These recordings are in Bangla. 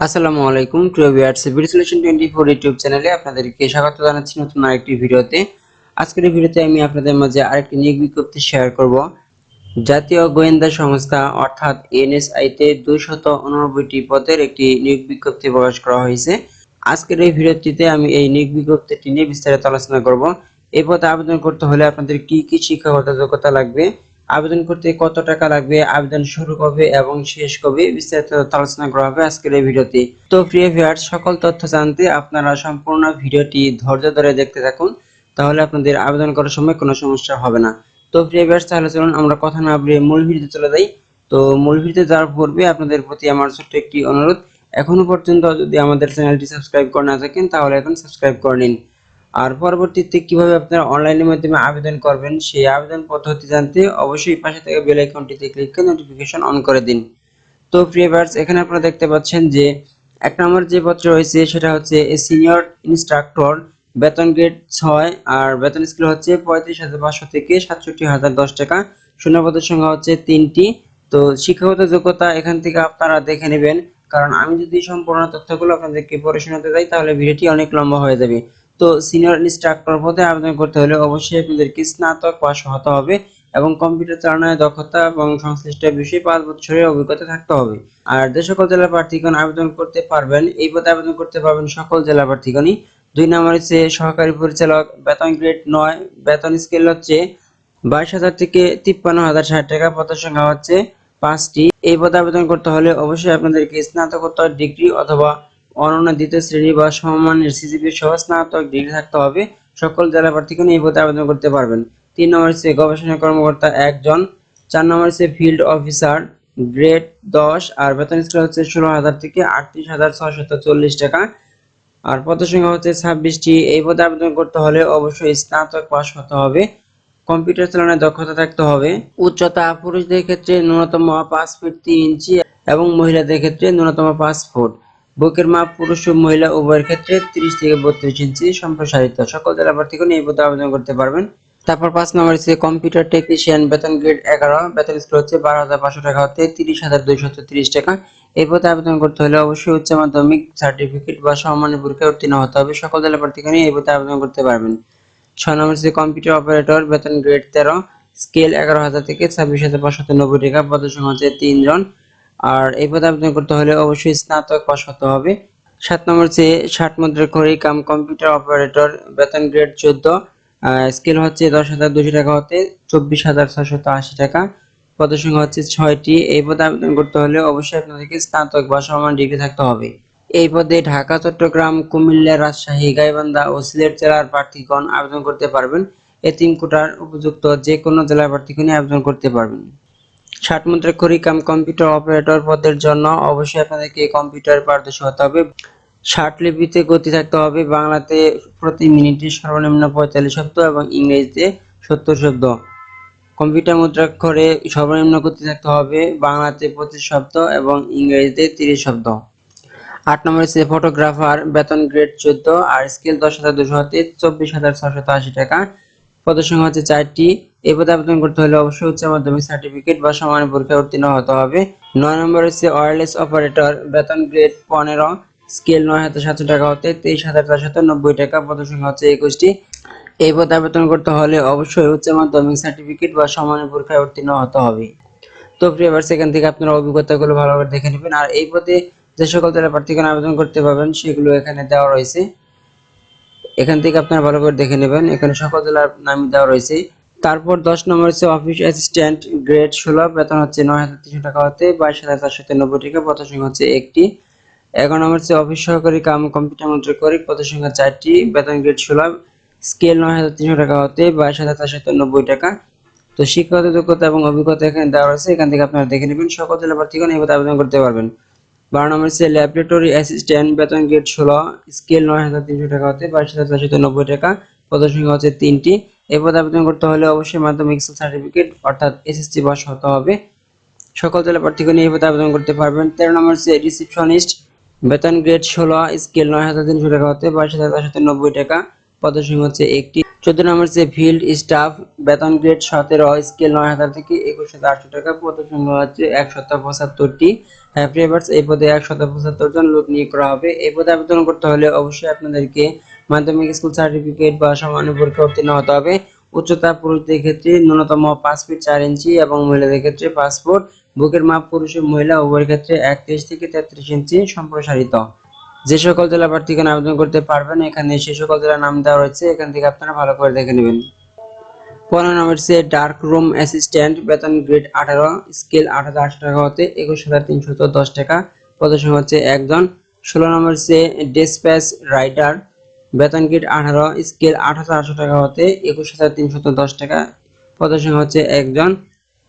আসসালামু আলাইকুম প্রিয় ভিউয়ার্স, বিডি সলিউশন 24 ইউটিউব চ্যানেলে আপনাদেরকে স্বাগত জানাচ্ছি নতুন আরেকটি ভিডিওতে। আজকের এই ভিডিওতে আমি আপনাদের মাঝে আরেকটি নিয়োগ বিজ্ঞপ্তি শেয়ার করব। জাতীয় গোয়েন্দা সংস্থা অর্থাৎ এনএসআই তে 289টি পদের একটি নিয়োগ বিজ্ঞপ্তি প্রকাশ করা হয়েছে। আজকের এই ভিডিওটিতে আমি এই নিয়োগ বিজ্ঞপ্তিটি নিয়ে বিস্তারিত আলোচনা করব। এই পদে আবেদন করতে হলে আপনাদের কি কি শিক্ষাগত যোগ্যতা লাগবে, আবেদন করতে কত টাকা লাগবে, আবেদন শুরু কবে এবং শেষ কবে, বিস্তারিত আলোচনা করা হবে আজকের এই ভিডিওতে। তো প্রিয় ভিউয়ার্স, সকল তথ্য জানতে আপনারা সম্পূর্ণ ভিডিওটি ধৈর্য ধরে দেখতে থাকুন, তাহলে আপনাদের আবেদন করার সময় কোনো সমস্যা হবে না। তো প্রিয় ভিউয়ার্স, তাহলে চলুন আমরা কথা না বাড়িয়ে মূল ভিডিওতে চলে যাই। তো মূল ভিডিওতে যাওয়ার পূর্বে আপনাদের প্রতি আমার ছোট্ট একটি অনুরোধ, এখনো পর্যন্ত যদি আমাদের চ্যানেলটি সাবস্ক্রাইব করে না থাকেন তাহলে এখন সাবস্ক্রাইব করে নিন। আর পরবর্তীতে কিভাবে আপনারা অনলাইনের মাধ্যমে আবেদন করবেন সেই আবেদন পদ্ধতি জানতে অবশ্যই পাশে থাকা বেল আইকনটিতে ক্লিক করে নোটিফিকেশন অন করে দিন। তো প্রিয় ভিউয়ার্স, এখানে আপনারা দেখতে পাচ্ছেন যে এক নম্বর যে পত্র রয়েছে সেটা হচ্ছে সিনিয়র ইনস্ট্রাক্টর, বেতন গ্রেড 6 আর বেতন স্কেল হচ্ছে 35,500 থেকে 67,010 টাকা। শূন্যপদের সংখ্যা হচ্ছে 3টি। তো শিক্ষাগত যোগ্যতা এখান থেকে আপনারা দেখে নেবেন, কারণ আমি যদি সম্পূর্ণ তথ্যগুলো আপনাদেরকে পড়ে শোনাতে যাই তাহলে ভিডিওটি অনেক লম্বা হয়ে যাবে। তো সিনিয়র ইনস্ট্রাক্টর পদে আবেদন করতে হলে অবশ্যই আপনাদেরকে স্নাতক পাস হতে হবে এবং কম্পিউটার চালানোর দক্ষতা এবং সংশ্লিষ্ট বিষয়ে 5 বছরের অভিজ্ঞতা থাকতে হবে। আর যে সকল জেলার প্রার্থীগণ আবেদন করতে পারবেন, এই পদে আবেদন করতে পারবেন সকল জেলার প্রার্থীগণই। 2 নম্বর হচ্ছে সহকারী পরিচালক, বেতন গ্রেড 9, বেতন স্কেল হচ্ছে 22,000 থেকে 53,060 টাকা, পদের সংখ্যা হচ্ছে 5টি। এই পদে আবেদন করতে হলে অবশ্যই আপনাদেরকে স্নাতকোত্তর ডিগ্রি অথবা অনন্য দ্বিতীয় শ্রেণী বা সমমানের সিজিপিএ সহ স্নাতক ডিগ্রি থাকতে হবে। সকল জেলা প্রার্থীগণ এই পদে আবেদন করতে পারবেন। 3 নম্বর হচ্ছে গবেষণা কর্মকর্তা 1 জন। 4 নম্বর হচ্ছে ফিল্ড অফিসার, গ্রেড 10 আর বেতন স্কেল হচ্ছে 16,000 থেকে 38,640 টাকা। আর পদের সংখ্যা হচ্ছে 26টি। এই পদে আবেদন করতে হলে অবশ্যই স্নাতক পাস হতে হবে, কম্পিউটার চালানোর দক্ষতা থাকতে হবে। উচ্চতা পুরুষদের ক্ষেত্রে ন্যূনতম 5 ফিট 3 ইঞ্চি এবং মহিলাদের ক্ষেত্রে ন্যূনতম 5 ফুট। বুকের মাপ পুরুষ ও মহিলা উভয়ের ক্ষেত্রে 30 থেকে 32 ইঞ্চি সম্প্রসারিত। সকল জেলা প্রার্থীগণ এই পদে আবেদন করতে পারবেন। তারপর 5 নম্বর হচ্ছে কম্পিউটার টেকনিশিয়ান, বেতন গ্রেড 11, বেতন স্কেল হচ্ছে 12,500 টাকা হতে 30,230 টাকা। এই পদে আবেদন করতে হলে অবশ্যই উচ্চ মাধ্যমিক সার্টিফিকেট বা সমমানের পরীক্ষায় উত্তীর্ণ হতে হবে। সকল জেলা প্রার্থীগণ এই পদে আবেদন করতে পারবেন। 6 নম্বর হচ্ছে কম্পিউটার অপারেটর, বেতন গ্রেড 13, স্কেল 11,000 থেকে 26,590 টাকা, পদের সংখ্যা হচ্ছে 3 জন। আর এই পদে আবেদন করতে হলে অবশ্যই স্নাতক পাস হতে হবে। 7 নম্বর হচ্ছে 60 মুদ্রাক্ষরী কাম কম্পিউটার অপারেটর, বেতন গ্রেড 14, স্কেল হচ্ছে 10,200 টাকা হতে 24,680 টাকা, পদের সংখ্যা হচ্ছে 6টি। এই পদে আবেদন করতে হলে অবশ্যই আপনাদেরকে স্নাতক বা সমমান ডিগ্রি থাকতে হবে। এই পদে ঢাকা, চট্টগ্রাম, কুমিল্লা, রাজশাহী, গাইবান্ধা ও সিলেট জেলার প্রার্থীগণ আবেদন করতে পারবেন। এই 3 কোটার উপযুক্ত যে কোনো জেলার প্রার্থীগণই আবেদন করতে পারবেন। 60 মুদ্রাক্ষরী কাম কম্পিউটার অপারেটর পদের জন্য অবশ্যই আপনাদেরকে কম্পিউটার পারদর্শী হতে হবে। 60 লিপিতে গতি থাকতে হবে, বাংলাতে প্রতি মিনিটে সর্বনিম্ন 45 শব্দ এবং ইংরেজিতে 70 শব্দ। কম্পিউটার মুদ্রাক্ষরে সর্বনিম্ন গতি থাকতে হবে, বাংলাতে 25 শব্দ এবং ইংরেজিতে 30 শব্দ। 8 নম্বর হচ্ছে ফটোগ্রাফার, বেতন গ্রেড 14 আর স্কেল 10,200 হতে 24,680 টাকা, পদের সংখ্যা হচ্ছে 4টি। এই পদে আবেদন করতে হলে অবশ্যই উচ্চ মাধ্যমিক সার্টিফিকেট বা সমান পরীক্ষায় উত্তীর্ণ হতে হবে। 9 নম্বর হচ্ছে ওয়্যারলেস অপারেটর, বেতন গ্রেড 15, স্কেল 9,700 টাকা হতে 23,490 টাকা, পদের সংখ্যা হচ্ছে 21টি। এই পদে আবেদন করতে হলে অবশ্যই উচ্চ মাধ্যমিক সার্টিফিকেট বা সমান পরীক্ষায় উত্তীর্ণ হতে হবে। তো ভিউয়ার্স, এখান থেকে আপনারা অভিজ্ঞতাগুলো ভালোভাবে দেখে নেবেন। আর এই পদে যে সকল জেলা প্রার্থীগণ আবেদন করতে পারবেন সেগুলো এখানে দেওয়া রয়েছে, এখান থেকে আপনারা ভালো করে দেখে নেবেন, এখানে সকল জেলার নাম দেওয়া রয়েছে। তারপর 10 নম্বর হচ্ছে অফিস অ্যাসিস্ট্যান্ট, গ্রেড 16, বেতন হচ্ছে 9,300 টাকা হতে 22,490 টাকা, পদের সংখ্যা হচ্ছে 1টি। 11 নম্বর হচ্ছে অফিস সহকারী কাম কম্পিউটার মুদ্রাক্ষরী, পদের সংখ্যা 4টি, বেতন গ্রেড 16, স্কেল 9,300 টাকা হতে 22,490 টাকা। তো শিক্ষাগত যোগ্যতা এবং অভিজ্ঞতা এখানে দেওয়া রয়েছে, এখান থেকে আপনারা দেখে নেবেন। সকল জেলা প্রার্থীগণ এই পদে আবেদন করতে পারবেন। 12 নম্বর হচ্ছে ল্যাবরেটরি অ্যাসিস্ট্যান্ট, বেতন গ্রেড 16, স্কেল 9,300 টাকা হতে 22,490 টাকা, পদের সংখ্যা হচ্ছে 3টি। এই পদে আবেদন করতে হলে অবশ্যই মাধ্যমিক সার্টিফিকেট অর্থাৎ এসএসসি পাস হতে হবে। সকল জেলা প্রার্থীগণ এই পদে আবেদন করতে পারবেন। 13 নম্বর হচ্ছে রিসিপশনিস্ট, বেতন গ্রেড 16, স্কেল 9,300 টাকা হতে 22,490 টাকা, পদের হচ্ছে একটি। 14 নম্বর হচ্ছে ফিল্ড স্টাফ, বেতন গ্রেড 17, স্কেল 9000 থেকে 21800 টাকা, পদের সংখ্যা হচ্ছে 175টি। হ্যাঁ প্রিভিয়ার্স, এই পদে 175 জন লোক নিয়োগ করা হবে। এই পদে আবেদন করতে হলে অবশ্যই আপনাদেরকে মাধ্যমিক স্কুল সার্টিফিকেট বা সমানের পরীক্ষা উত্তীর্ণ হতে হবে। উচ্চতা পুরুষদের ক্ষেত্রে ন্যূনতম 5 ফিট 4 ইঞ্চি এবং মহিলাদের ক্ষেত্রে 5 ফুট। বুকের মাপ পুরুষ ও মহিলা উভয়ের ক্ষেত্রে 31 থেকে 33 ইঞ্চি সম্প্রসারিত। যে সকল জেলা প্রার্থীগণ আবেদন করতে পারবেন, এখানে সেই সকল জেলার নাম দেওয়া রয়েছে, এখান থেকে আপনারা ভালো করে দেখে নেবেন। 15 নম্বর হচ্ছে ডার্ক রুম অ্যাসিস্ট্যান্ট, বেতন গ্রেড 18, স্কেল 8008 টাকা হতে 21310 টাকা, পদের সংখ্যা হচ্ছে একজন। 16 নম্বর হচ্ছে ডেসপ্যাচ রাইটার, বেতন গ্রেড 18, স্কেল 8800 টাকা হতে 21310 টাকা, পদের সংখ্যা হচ্ছে একজন।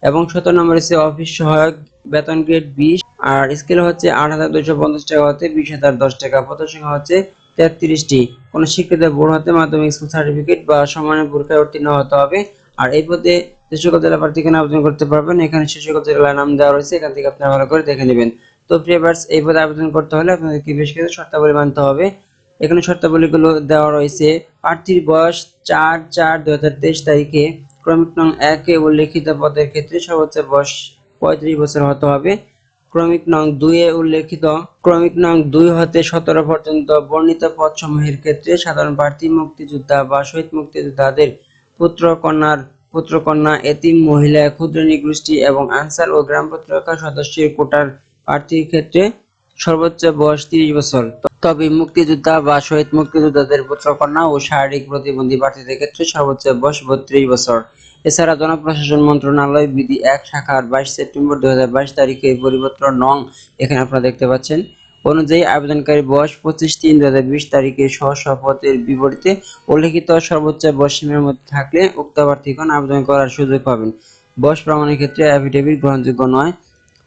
এবং 17 নম্বর হচ্ছে অফিস সহায়ক, বেতন গ্রেড 20 আর স্কেল হচ্ছে 8250 টাকা হতে 20010 টাকা, পদের সংখ্যা হচ্ছে 33টি। কোন শিক্ষিত বোর্ড হতে মাধ্যমিক স্কুল সার্টিফিকেট বা সমানের পরীক্ষায় উত্তীর্ণ হতে হবে। আর এই পদে যে সকল জেলা প্রার্থীগণ আবেদন করতে পারবেন, এখানে সেই সকল জেলার নাম দেওয়া রয়েছে, এখান থেকে আপনারা ভালো করে দেখে নেবেন। তো প্রিভিয়ার্স, এই পদে আবেদন করতে হলে আপনাদেরকে বেশ কিছু শর্তাবলী মানতে হবে। এখানে শর্তাবলীগুলো দেওয়া রয়েছে। প্রার্থীর বয়স 4/4/2023 তারিখে ক্রমিক নং 1 এ উল্লেখিত পদের ক্ষেত্রে সর্বোচ্চ বয়স 35 বছর হতে হবে। ক্রমিক নং 2 এ উল্লেখিত ক্রমিক নং 2 হতে 17 পর্যন্ত বর্ণিত পদসমূহের ক্ষেত্রে সাধারণ প্রার্থী, মুক্তিযোদ্ধা বা শহীদ মুক্তিযোদ্ধাদের পুত্র-কন্যা, এতিম মহিলা, ক্ষুদ্র নৃগোষ্ঠী এবং আনসার ও গ্রাম প্রতিরক্ষা সদস্যের কোটার প্রার্থীর ক্ষেত্রে সর্বোচ্চ বয়স 30 বছর। তবে মুক্তিযোদ্ধা বা শহীদ মুক্তিযোদ্ধাদের পুত্র-কন্যা ও শারীরিক প্রতিবন্ধী প্রার্থীদের ক্ষেত্রে সর্বোচ্চ বয়স 32 বছর। এছাড়া জনপ্রশাসন মন্ত্রণালয় বিধি 1 শাখার 22 সেপ্টেম্বর 2022 তারিখে পরিপত্র নং, এখানে আপনারা দেখতে পাচ্ছেন, অনুযায়ী আবেদনকারী বয়স 25/3/2020 তারিখে স্ব পদের বিপরীতে উল্লেখিত সর্বোচ্চ বয়স সীমার মধ্যে থাকলে উক্ত প্রার্থীগণ আবেদন করার সুযোগ পাবেন। বয়স প্রমাণের ক্ষেত্রে অ্যাফিডেভিট গ্রহণযোগ্য নয়।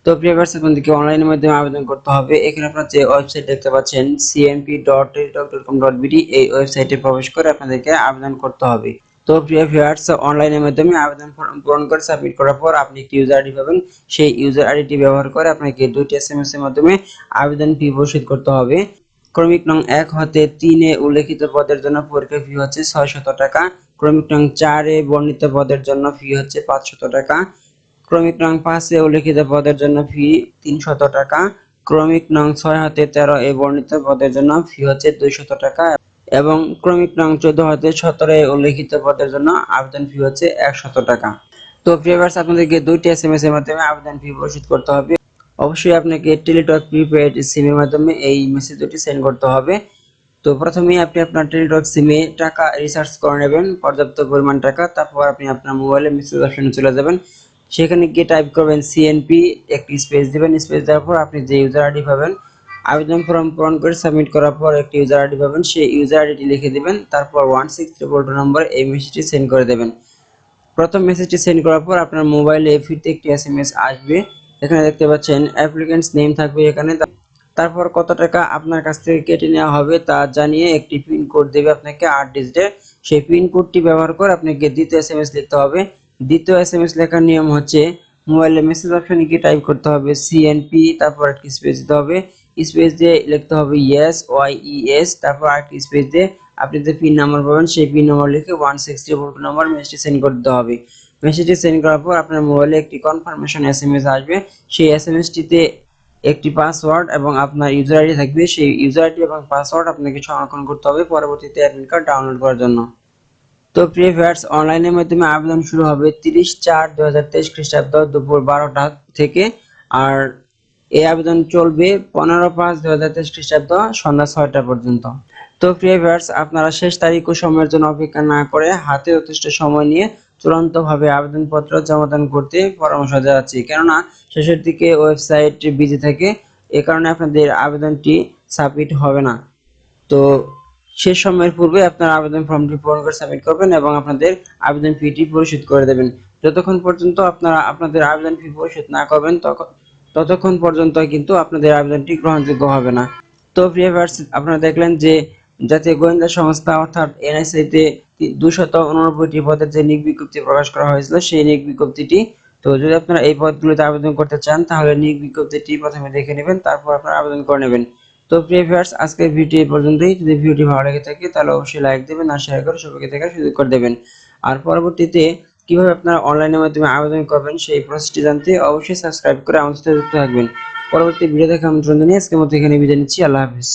তো প্রিভিয়ার্স, আপনাদেরকে অনলাইনের মাধ্যমে আবেদন করতে হবে। এখানে আপনারা যে ওয়েবসাইট দেখতে পাচ্ছেন cmp.teletalk.com.bd, এই ওয়েবসাইটে প্রবেশ করে আপনাদেরকে আবেদন করতে হবে। তো প্রিয় ভিউয়ার্স, অনলাইনের মাধ্যমে আবেদন ফর্ম পূরণ করে সাবমিট করার পর আপনি একটি ইউজার আইডি পাবেন। সেই ইউজার আইডিটি ব্যবহার করে আপনাকে 2টি এসএমএস এর মাধ্যমে আবেদন ফি পরিশোধ করতে হবে। ক্রমিক নং 1 হতে 3 এ উল্লেখিত পদের জন্য পরীক্ষা ফি হচ্ছে 600 টাকা। ক্রমিক নং 4 এ বর্ণিত পদের জন্য ফি হচ্ছে 500 টাকা। ক্রমিক নং 5 এ উল্লেখিত পদের জন্য ফি 300 টাকা। ক্রমিক নং 6 হতে 13 এ বর্ণিত পদের জন্য ফি হচ্ছে 200 টাকা এবং ক্রমিক নং 14 হতে 17 এ উল্লেখিত পদের জন্য আবেদন ফি হচ্ছে 100 টাকা। তো ভিউয়ার্স, আপনাদেরকে 2টি এসএমএস এর মাধ্যমে আবেদন ফি পরিশোধ করতে হবে। অবশ্যই আপনাকে টেলিটক প্রিপেইড সিম এর মাধ্যমে এই মেসেজ দুটি সেন্ড করতে হবে। তো প্রথমেই আপনি আপনার টেলিটক সিমে টাকা রিচার্জ করে নেবেন, পর্যাপ্ত পরিমাণ টাকা। তারপর আপনি আপনার মোবাইলে মেসেজ অপশনে চলে যাবেন, সেখানে গিয়ে টাইপ করবেন সিএনপি, একটি স্পেস দিবেন। স্পেস দেওয়ার পর আপনি যে ইউজার আইডি পাবেন, আবেদন ফর্ম পূরণ করে সাবমিট করার পর একটি ইউজার আইডি পাবেন, সেই ইউজার আইডিটি লিখে দিবেন। তারপর 16322 নম্বরে এই মেসেজটি সেন্ড করে দেবেন। প্রথম মেসেজটি সেন্ড করার পর আপনার মোবাইলে ফিরতে একটি এসএমএস আসবে। এখানে দেখতে পাচ্ছেন অ্যাপ্লিকেন্টস নেম থাকবে এখানে। তারপর কত টাকা আপনার কাছ থেকে কেটে নেওয়া হবে তা জানিয়ে একটি পিন কোড দেবে আপনাকে 8 ডিজিটের। সেই পিন কোডটি ব্যবহার করে আপনাকে দ্বিতীয় এসএমএস লিখতে হবে। দ্বিতীয় এসএমএস লেখার নিয়ম হচ্ছে মোবাইলে মেসেজ অপশনে গিয়ে টাইপ করতে হবে সিএনপি, তারপর একটি স্পেস দিতে হবে, স্পেস দিয়ে লিখতে হবে ইয়েস, ওয়াইইএস, তারপর আরেকটি স্পেস দিয়ে আপনি যে পিন নাম্বার পাবেন সেই পিন নাম্বার লিখে 16342 নম্বর মেসেজটি সেন্ড করে দিতে হবে। মেসেজটি সেন্ড করার পর আপনার মোবাইলে একটি কনফার্মেশন এসএমএস আসবে। সেই এসএমএসটিতে একটি পাসওয়ার্ড এবং আপনার ইউজার আইডি থাকবে। সেই ইউজার আইডি এবং পাসওয়ার্ড আপনাকে সংরক্ষণ করতে হবে পরবর্তীতে অ্যাডমিট কার্ড ডাউনলোড করার জন্য। তো প্রিয় ভিউয়ার্স, অনলাইনের মাধ্যমে আবেদন শুরু হবে 30/4/2023 খ্রিস্টাব্দ দুপুর 12টা থেকে, আর এই আবেদন চলবে 15/5/2023 খ্রিস্টাব্দ সন্ধ্যা 6টা পর্যন্ত। তো প্রিয় ভিউয়ার্স, আপনারা শেষ তারিখ ও সময়ের জন্য অপেক্ষা না করে হাতে যথেষ্ট সময় নিয়ে চূড়ান্তভাবে আবেদনপত্র জমাদান করতে পরামর্শ জানাচ্ছি, কেননা শেষের দিকে ওয়েবসাইট বিজি থাকে, এ কারণে আপনাদের আবেদনটি সাবমিট হবে না। তো শেষ সময়ের পূর্বে আপনার আবেদন ফর্মটি পূরণ করে সাবমিট করবেন এবং আপনাদের আবেদন ফিটি পরিশোধ করে দেবেন। যতক্ষণ পর্যন্ত আপনারা আপনাদের আবেদন ফি পরিশোধ না করবেন ততক্ষণ পর্যন্ত কিন্তু আপনাদের আবেদনটি গ্রহণযোগ্য হবে না। তো প্রিয় ভিউয়ার্স, আপনারা দেখলেন যে জাতীয় গোয়েন্দা সংস্থা অর্থাৎ এনএসআই তে 289টি পদের যে নিয়োগ বিজ্ঞপ্তি প্রকাশ করা হয়েছিল, সেই নিয়োগ বিজ্ঞপ্তিটি, তো যদি আপনারা এই পদগুলোতে আবেদন করতে চান তাহলে নিয়োগ বিজ্ঞপ্তিটি প্রথমে দেখে নেবেন, তারপর আপনারা আবেদন করে নেবেন। তো প্রিয় ভিউয়ার্স, আজকের ভিডিও এই পর্যন্তই। যদি ভিডিওটি ভালো লেগে থাকে তাহলে অবশ্যই লাইক দিবেন আর শেয়ার করে সবাইকে দেখার সুযোগ করে দেবেন। আর পরবর্তীতে কিভাবে আপনারা অনলাইনের মাধ্যমে আবেদন করবেন সেই প্রসেসটি জানতে অবশ্যই সাবস্ক্রাইব করে আমাদের সাথে যুক্ত থাকবেন। পরবর্তী ভিডিও দেখার আমন্ত্রণ জানিয়ে আজকের মতো এখানে বিদায় নিচ্ছি। আল্লাহ হাফেজ।